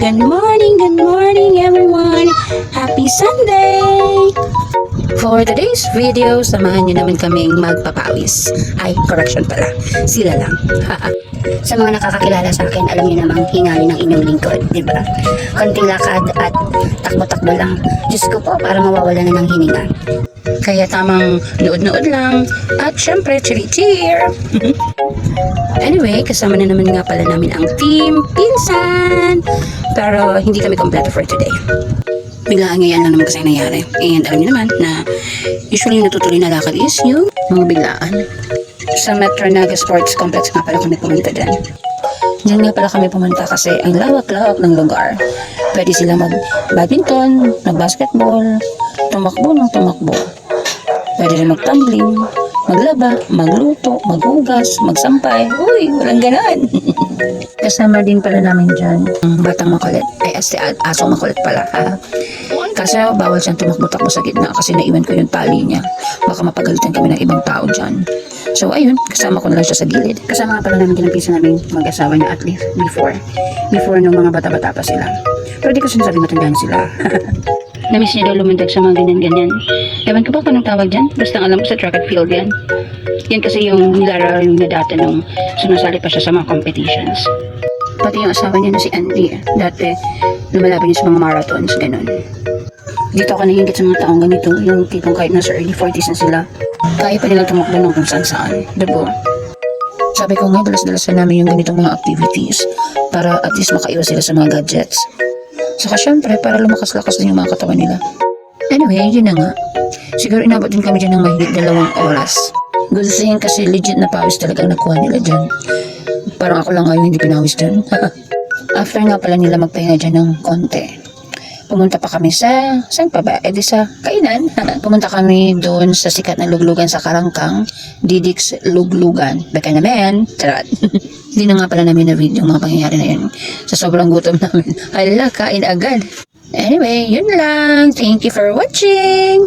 Good morning everyone! Happy Sunday! For today's video, samahan niyo naman kaming magpapawis. Ay, correction pala. Sila lang. Sa mga nakakakilala sa akin, alam niyo namang hingali ng inyong lingkod, di ba? Konting lakad at takbo-takbo lang. Diyos ko po, para mawawala na ng hininga. Kaya tamang nood-nood lang. At syempre, cheer! Anyway, kasama na naman nga pala namin ang team Pinsan. Pero hindi kami kompleto for today. Biglaan ngayon lang naman kasi nangyari. And alam niyo naman na usually yung natutuloy na lakad is yung mga biglaan. Sa Metro Naga Sports Complex nga pala kami pumunta dyan. Diyan nga pala kami pumunta kasi ang lawak-lawak ng lugar. Pwede sila mag-badminton, mag-basketball, tumakbo ng tumakbo. Pwede rin mag-tumbling, maglaba, magluto, maghugas, magsampay. Uy, walang ganon. Kasama din pala namin dyan ang batang makulit. Ay, asong makulit pala. Kasi bawal siyang tumakbo-takbo sa gitna kasi naiwan ko yung tali niya. Baka mapagalitan kami ng ibang tao dyan. So ayun, kasama ko na lang siya sa gilid. Kasama nga pala namin kinampisa namin mag-asawa niya at least before nung mga bata-bata pa sila. Pero di ko sinasabi matandaan sila. Namiss niya daw lumundag sa mga ganyan-ganyan. Ewan ko ba kung anong tawag dyan? Basta alam ko sa track and field yan. Yan kasi yung nilalaro niya dati nung sumasali pa siya sa mga competitions. Pati yung asawa niya na si Andy. Dati lumalaban niya sa mga marathons, ganun. Dito ako nahingit sa mga taong ganito. Yung tipong kahit nasa early 40s na sila, kaya pa nila tumakbo ng kung saan-saan. Diba? Sabi ko nga, dalas-dalasan namin yung ganitong mga activities para at least makaiwas sila sa mga gadgets. Saka syempre, para lumakas-lakas din yung mga katawan nila. Anyway, yun na nga. Siguro inabot din kami dyan ng mahigit 2 oras. Gustuhin kasi legit na pawis talaga ang nakuha nila dyan. Parang ako lang ngayon hindi pinawis dyan. After nga pala nila magpahinga dyan ng konti, pumunta pa kami sa, saan pa ba? Di sa kainan. Pumunta kami doon sa sikat na luglugan sa Karangkang, Didik's Luglugan. Baka naman, charot. Hindi na nga pala namin na-video yung mga pangyayari na yun. Sa sobrang gutom namin. Hala, kain agad. Anyway, yun lang. Thank you for watching.